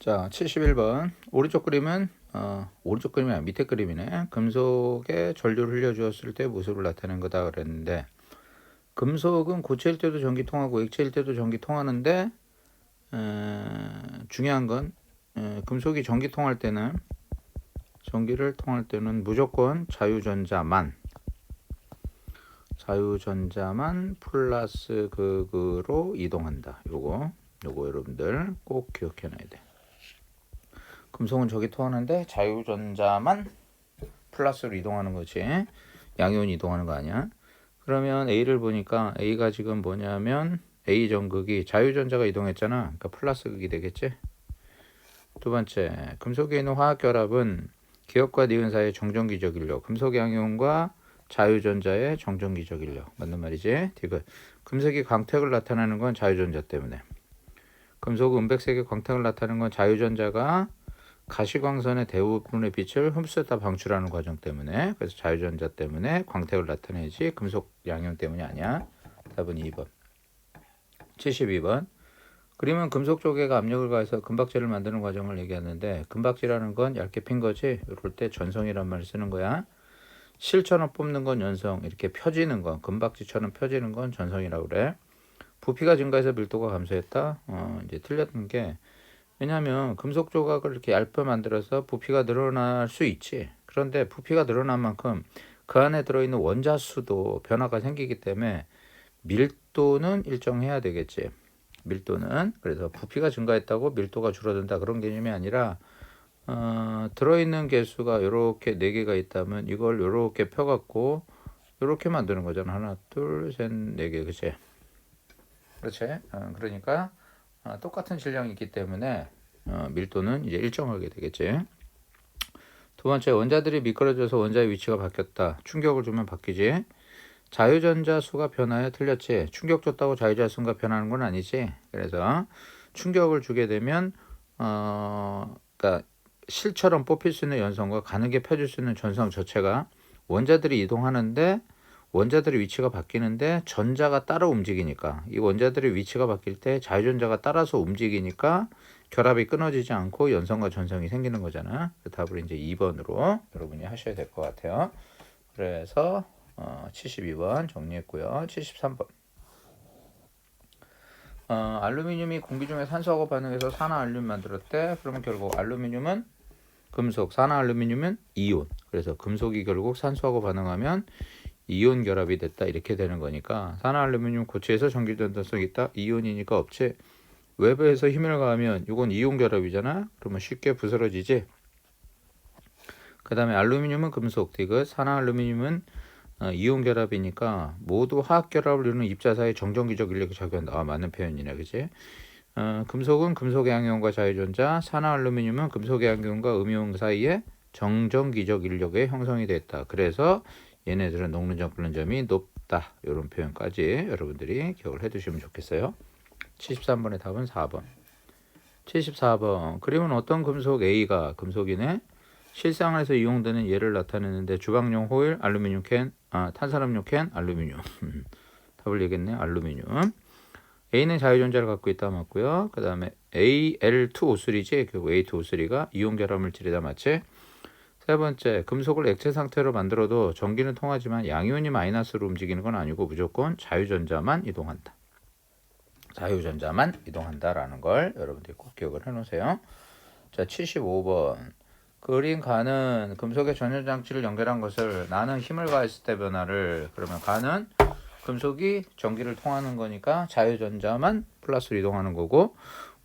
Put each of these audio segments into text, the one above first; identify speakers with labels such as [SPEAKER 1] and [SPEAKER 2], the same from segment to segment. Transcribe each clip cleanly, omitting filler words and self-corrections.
[SPEAKER 1] 자, 71번. 오른쪽 그림은 오른쪽 그림이 아니라 밑에 그림이네. 금속에 전류를 흘려주었을 때 모습을 나타낸 거다 그랬는데, 금속은 고체일 때도 전기 통하고 액체일 때도 전기 통하는데, 중요한 건 금속이 전기를 통할 때는 무조건 자유전자만 플러스 극으로 이동한다. 요거 여러분들 꼭 기억해놔야 돼. 금속은 전기 통하는데 자유전자만 플러스로 이동하는 거지. 양이온이 이동하는 거 아니야. 그러면 A를 보니까 A가 지금 뭐냐면 A 전극이 자유전자가 이동했잖아. 그러니까 플러스 극이 되겠지. 두 번째, 금속에 있는 화학결합은 기역과 니은 사이의 정전기적 인력, 금속 양이온과 자유전자의 정전기적 인력. 맞는 말이지. 디귿. 금속이 광택을 나타내는 건 자유전자 때문에. 금속 은백색의 광택을 나타내는 건 자유전자가 가시광선의 대부분의 빛을 흡수했다 방출하는 과정 때문에. 그래서 자유전자 때문에 광택을 나타내지 금속 양이온 때문이 아니야. 답은 2번. 72번. 그림은 금속 조개가 압력을 가해서 금박지를 만드는 과정을 얘기하는데, 금박지라는 건 얇게 핀 거지. 이럴 때 전성이란 말을 쓰는 거야. 실처럼 뽑는 건 연성, 이렇게 펴지는 건, 금박지처럼 펴지는 건 전성이라고 그래. 부피가 증가해서 밀도가 감소했다. 이제 틀렸던 게, 왜냐하면 금속 조각을 이렇게 얇게 만들어서 부피가 늘어날 수 있지. 그런데 부피가 늘어난 만큼 그 안에 들어있는 원자 수도 변화가 생기기 때문에 밀도는 일정해야 되겠지. 밀도는. 그래서 부피가 증가했다고 밀도가 줄어든다 그런 개념이 아니라, 들어있는 개수가 이렇게 4개가 있다면 이걸 이렇게 펴갖고 이렇게 만드는 거잖아. 하나, 둘, 셋, 4개. 그치? 그렇지? 그러니까 똑같은 질량이 있기 때문에 밀도는 이제 일정하게 되겠지. 두 번째, 원자들이 미끄러져서 원자의 위치가 바뀌었다. 충격을 주면 바뀌지. 자유전자 수가 변화해. 틀렸지. 충격 줬다고 자유전자 수가 변하는 건 아니지. 그래서 충격을 주게 되면 그러니까 실처럼 뽑힐 수 있는 연성과 가늘게 펴줄 수 있는 전성 자체가 원자들이 이동하는데 원자들의 위치가 바뀌는데 전자가 따라 움직이니까, 이 원자들의 위치가 바뀔 때 자유전자가 따라서 움직이니까 결합이 끊어지지 않고 연성과 전성이 생기는 거잖아. 그 답을 이제 2번으로 여러분이 하셔야 될 것 같아요. 그래서 72번 정리했고요. 73번. 알루미늄이 공기 중에 산소하고 반응해서 산화알륨 만들었대. 그러면 결국 알루미늄은 금속, 산화알루미늄은 이온. 그래서 금속이 결국 산소하고 반응하면 이온 결합이 됐다 이렇게 되는 거니까, 산화알루미늄 고체에서 전기 전달성이 있다. 이온이니까 없지. 외부에서 힘을 가하면 이건 이온 결합이잖아. 그러면 쉽게 부스러지지. 그 다음에 알루미늄은 금속, 디귿. 산화알루미늄은 이온 결합이니까 모두 화학 결합을 이루는 입자 사이 정전기적 인력이 작용한다. 맞는 표현이네, 그지? 금속은 금속의 양이온과 자유전자, 산화알루미늄은 금속의 양이온과 음이온 사이에 정전기적 인력의 형성이 됐다. 그래서 얘네들은 녹는 점 끓는 점이 높다. 이런 표현까지 여러분들이 기억을 해두시면 좋겠어요. 73번의 답은 4번. 74번. 그림은 어떤 금속 A가 금속이네. 실생활에서 이용되는 예를 나타내는데, 주방용 호일, 알루미늄 캔, 탄산음료 캔, 알루미늄. 답을 얘기했네. 알루미늄. A는 자유전자를 갖고 있다. 맞고요. 그 다음에 Al2O3지. 결국 A2O3가 이온 결합 물질이다. 맞지? 세 번째, 금속을 액체 상태로 만들어도 전기는 통하지만 양이온이 마이너스로 움직이는 건 아니고 무조건 자유전자만 이동한다. 자유전자만 이동한다라는 걸 여러분들이 꼭 기억을 해놓으세요. 자, 75번. 그린 가는 금속의 전열장치를 연결한 것을, 나는 힘을 가했을 때 변화를, 그러면 가는 금속이 전기를 통하는 거니까 자유전자만 플러스로 이동하는 거고,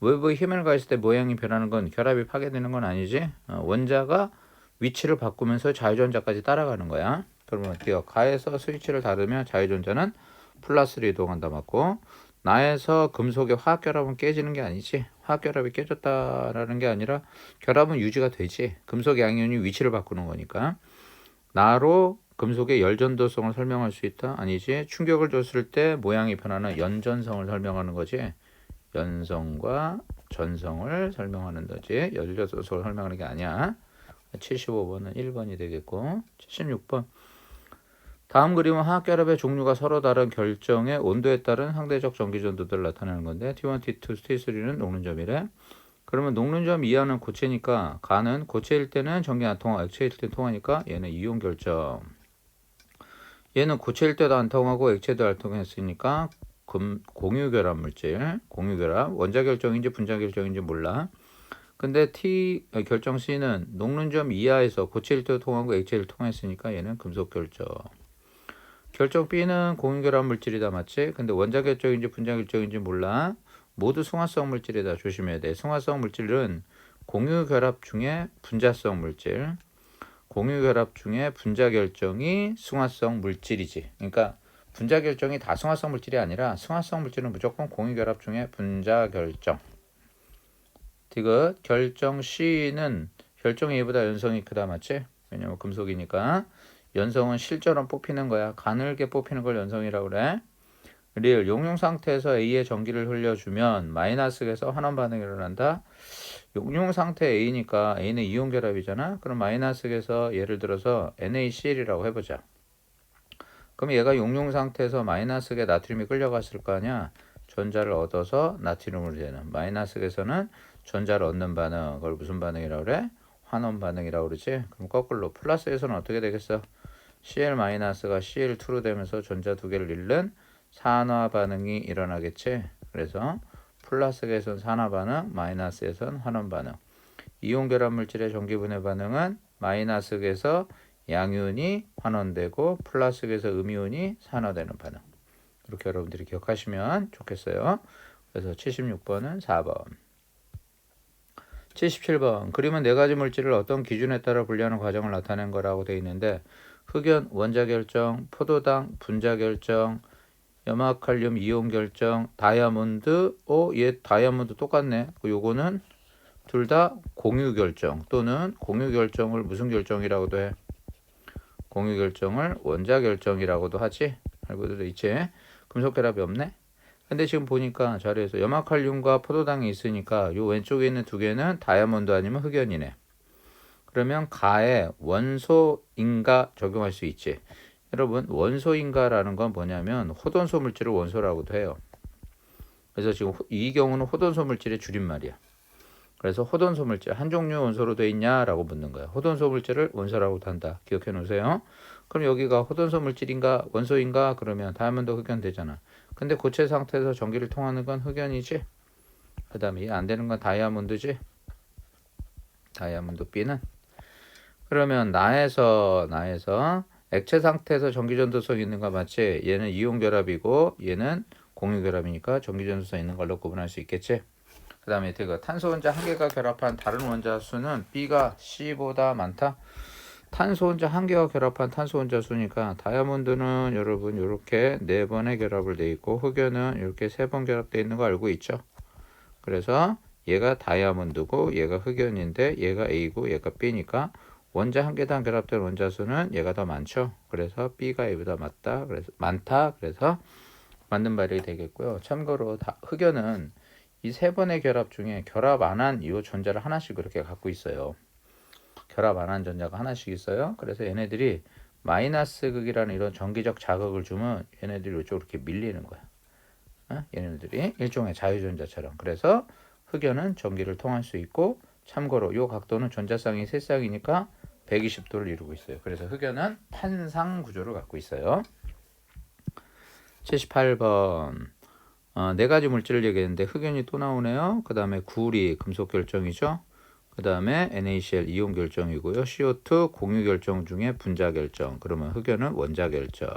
[SPEAKER 1] 외부에 힘을 가했을 때 모양이 변하는 건 결합이 파괴되는 건 아니지. 원자가 위치를 바꾸면서 자유전자까지 따라가는 거야. 그러면 어때요? 가에서 스위치를 닫으면 자유전자는 플러스로 이동한다. 맞고, 나에서 금속의 화학결합은 깨지는 게 아니지. 화학결합이 깨졌다라는 게 아니라 결합은 유지가 되지. 금속 양이온이 위치를 바꾸는 거니까. 나로 금속의 열전도성을 설명할 수 있다? 아니지. 충격을 줬을 때 모양이 변하는 연전성을 설명하는 거지. 연성과 전성을 설명하는 거지. 열전도성을 설명하는 게 아니야. 75번은 1번이 되겠고, 76번. 다음 그림은 화학결합의 종류가 서로 다른 결정의 온도에 따른 상대적 전기전도들을 나타내는 건데, T1, T2, T3는 녹는 점이래. 그러면 녹는점 이하는 고체니까 가는 고체일 때는 전기 안 통하고 액체일 때 통하니까 얘는 이온 결정. 얘는 고체일 때도 안 통하고 액체도 안 통했으니까 공유 결합 물질, 공유 결합. 원자 결정인지 분자 결정인지 몰라. 근데 T 결정 C는 녹는점 이하에서 고체일 때 통하고 액체일 통했으니까 얘는 금속 결정. 결정 B는 공유 결합 물질이다, 맞지? 근데 원자 결정인지 분자 결정인지 몰라. 모두 승화성 물질이다. 조심해야 돼. 승화성 물질은 공유 결합 중에 분자성 물질, 공유 결합 중에 분자 결정이 승화성 물질이지. 그러니까 분자 결정이 다 승화성 물질이 아니라 승화성 물질은 무조건 공유 결합 중에 분자 결정. 디귿. 결정 C는 결정 A보다 연성이 크다, 맞지? 왜냐면 금속이니까. 연성은 실처럼 뽑히는 거야. 가늘게 뽑히는 걸 연성이라고 그래. 리을. 용융 상태에서 A에 전기를 흘려주면 마이너스에서 환원 반응이 일어난다. 용융 상태 A니까 A는 이온 결합이잖아. 그럼 마이너스에서 예를 들어서 NaCl이라고 해보자. 그럼 얘가 용융 상태에서 마이너스에 나트륨이 끌려갔을 거 아니야. 전자를 얻어서 나트륨으로 되는. 마이너스에서는 전자를 얻는 반응. 그걸 무슨 반응이라고 그래? 환원 반응이라고 그러지. 그럼 거꾸로 플러스에서는 어떻게 되겠어? Cl-가 Cl2로 되면서 전자 두 개를 잃는 산화 반응이 일어나겠지. 그래서 플러스에선 산화 반응, 마이너스에선 환원 반응. 이온 결합 물질의 전기 분해 반응은 마이너스에서 양이온이 환원되고 플러스에서 음이온이 산화되는 반응. 이렇게 여러분들이 기억하시면 좋겠어요. 그래서 76번은 4번. 77번. 그림은 네 가지 물질을 어떤 기준에 따라 분리하는 과정을 나타낸 거라고 되어 있는데 흑연, 원자 결정, 포도당, 분자 결정, 염화칼륨 이온 결정, 다이아몬드, 얘 다이아몬드 똑같네. 요거는 둘 다 공유 결정 또는 공유 결정을 무슨 결정이라고도 해? 공유 결정을 원자 결정이라고도 하지. 알고도 있지. 금속 결합이 없네. 근데 지금 보니까 자료에서 염화칼륨과 포도당이 있으니까 요 왼쪽에 있는 두 개는 다이아몬드 아니면 흑연이네. 그러면 가에 원소인가 적용할 수 있지. 여러분 원소인가라는 건 뭐냐면 호돈소 물질을 원소라고도 해요. 그래서 지금 이 경우는 호돈소 물질의 줄임말이야. 그래서 호돈소 물질 한 종류 원소로 되어 있냐라고 묻는 거야. 호돈소 물질을 원소라고도 한다. 기억해 놓으세요. 그럼 여기가 호돈소 물질인가 원소인가 그러면 다이아몬드 흑연 되잖아. 근데 고체 상태에서 전기를 통하는 건 흑연이지. 그 다음에 안 되는 건 다이아몬드지. 다이아몬드 B는. 그러면 나에서 액체 상태에서 전기전도성 있는 거 맞지? 얘는 이온 결합이고 얘는 공유 결합이니까 전기전도성 있는 걸로 구분할 수 있겠지? 그 다음에 탄소 원자 한 개가 결합한 다른 원자 수는 B가 C보다 많다? 탄소 원자 한 개가 결합한 탄소 원자 수니까 다이아몬드는 여러분 이렇게 4번의 결합을 돼 있고 흑연은 이렇게 3번 결합되어 있는 거 알고 있죠? 그래서 얘가 다이아몬드고 얘가 흑연인데 얘가 A고 얘가 B니까 원자 한 개당 결합된 원자 수는 얘가 더 많죠. 그래서 B가 A보다 많다. 그래서 맞는 말이 되겠고요. 참고로 흑연은 이 3번의 결합 중에 결합 안 한 이 전자를 하나씩 그렇게 갖고 있어요. 결합 안 한 전자가 하나씩 있어요. 그래서 얘네들이 마이너스 극이라는 이런 전기적 자극을 주면 얘네들이 이쪽으로 이렇게 밀리는 거야. 얘네들이 일종의 자유전자처럼. 그래서 흑연은 전기를 통할 수 있고 참고로 이 각도는 전자쌍이 세 쌍이니까 120도를 이루고 있어요. 그래서 흑연은 판상 구조를 갖고 있어요. 78번. 네 가지 물질을 얘기했는데 흑연이 또 나오네요. 그 다음에 구리 금속 결정이죠. 그 다음에 NaCl 이온 결정이고요. CO2 공유 결정 중에 분자 결정. 그러면 흑연은 원자 결정.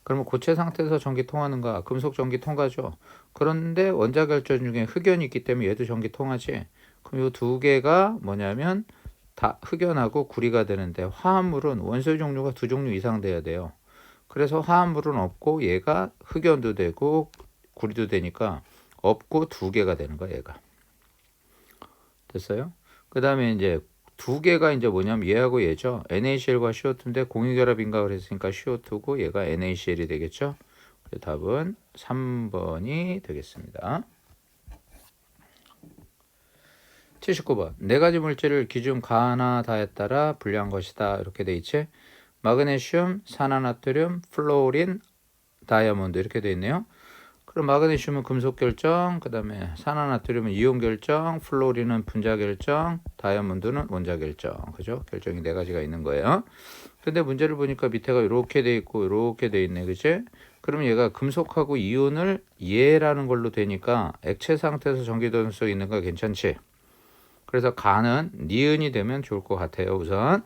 [SPEAKER 1] 그러면 고체 상태에서 전기 통하는가? 금속 전기 통하죠. 그런데 원자 결정 중에 흑연이 있기 때문에 얘도 전기 통하지. 그럼 이 두 개가 뭐냐면 다 흑연하고 구리가 되는데 화합물은 원소 종류가 2종류 이상 돼야 돼요. 그래서 화합물은 없고 얘가 흑연도 되고 구리도 되니까 없고 2개가 되는 거야 얘가. 됐어요? 그 다음에 이제 2개가 이제 뭐냐면 얘하고 얘죠. NaCl과 CO2인데 공유결합인가 그랬으니까 CO2고 얘가 NaCl이 되겠죠. 그래서 답은 3번이 되겠습니다. 79번. 네 가지 물질을 기준 가나 다에 따라 분리한 것이다. 이렇게 돼 있지. 마그네슘, 산화나트륨, 플로린, 다이아몬드 이렇게 돼 있네요. 그럼 마그네슘은 금속 결정, 그 다음에 산화나트륨은 이온 결정, 플로린은 분자 결정, 다이아몬드는 원자 결정. 그죠? 결정이 네 가지가 있는 거예요. 근데 문제를 보니까 밑에가 이렇게 돼 있고 이렇게 돼 있네. 그치? 그러면 얘가 금속하고 이온을 예라는 걸로 되니까 액체 상태에서 전기동성 있는 거 괜찮지? 그래서 가는 니은이 되면 좋을 것 같아요. 우선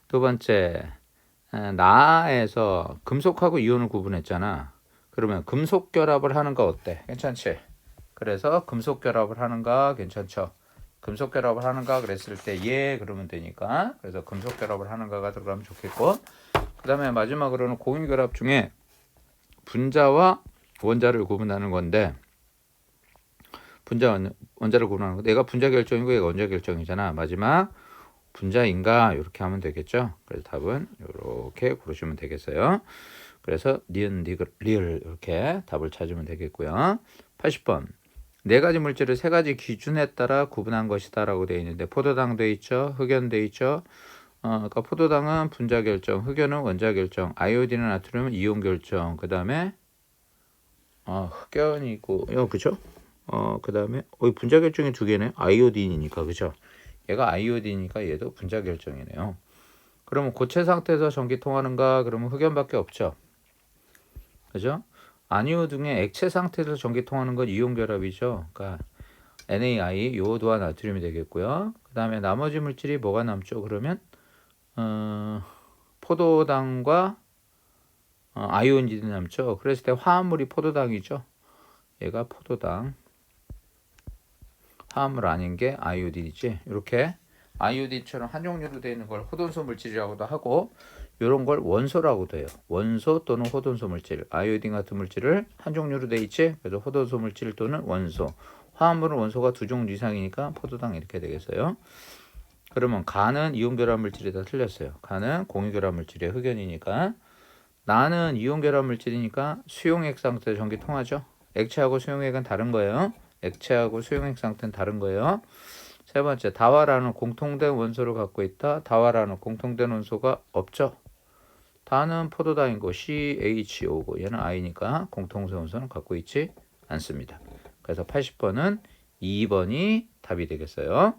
[SPEAKER 1] 두 번째, 나에서 금속하고 이온을 구분했잖아. 그러면 금속 결합을 하는 거 어때? 괜찮지? 그래서 금속 결합을 하는가 괜찮죠? 금속 결합을 하는가 그랬을 때 예 그러면 되니까. 그래서 금속 결합을 하는가가 들어가면 좋겠고, 그 다음에 마지막으로는 공유 결합 중에 분자와 원자를 구분하는 건데, 분자 원자를 구분하는 거, 얘가 분자 결정이고 얘가 원자 결정이잖아. 마지막 분자인가 이렇게 하면 되겠죠. 그래서 답은 이렇게 고르시면 되겠어요. 그래서 니은, 리을 이렇게 답을 찾으면 되겠고요. 80번. 네 가지 물질을 세 가지 기준에 따라 구분한 것이다 라고 되어 있는데, 포도당 돼 있죠. 흑연 돼 있죠. 그러니까 포도당은 분자 결정, 흑연은 원자 결정, 아이오딘은 나트륨은 이온 결정. 그 다음에 흑연이고, 그죠? 그 다음에 분자 결정이 두 개네. 아이오딘이니까, 그죠? 얘가 아이오딘이니까 얘도 분자 결정이네요. 그러면 고체 상태에서 전기 통하는가? 그러면 흑연밖에 없죠. 그죠? 아니오 등의 액체 상태에서 전기 통하는 건 이온 결합이죠. 그러니까 NaI, 요오드와 나트륨이 되겠고요. 그 다음에 나머지 물질이 뭐가 남죠? 그러면 포도당과 아이오딘이 남죠. 그랬을 때 화합물이 포도당이죠. 얘가 포도당. 화합물 아닌 게 아이오딘이지. 이렇게 아이오딘처럼 한 종류로 되어 있는 걸 호돈소 물질이라고도 하고, 이런 걸 원소라고도 해요. 원소 또는 호돈소 물질. 아이오딘 같은 물질을 한 종류로 되어 있지. 그래서 호돈소 물질 또는 원소. 화합물은 원소가 두 종류 이상이니까 포도당 이렇게 되겠어요. 그러면 가는 이온 결합 물질이 다 틀렸어요. 가는 공유 결합 물질의 흑연이니까. 나는 이온 결합 물질이니까 수용액 상태 전기 통하죠. 액체하고 수용액은 다른 거예요. 액체하고 수용액 상태는 다른 거예요. 세 번째, 다와라는 공통된 원소를 갖고 있다. 다와라는 공통된 원소가 없죠. 다는 포도당이고 CHO고 얘는 I니까 공통된 원소는 갖고 있지 않습니다. 그래서 80번은 2번이 답이 되겠어요.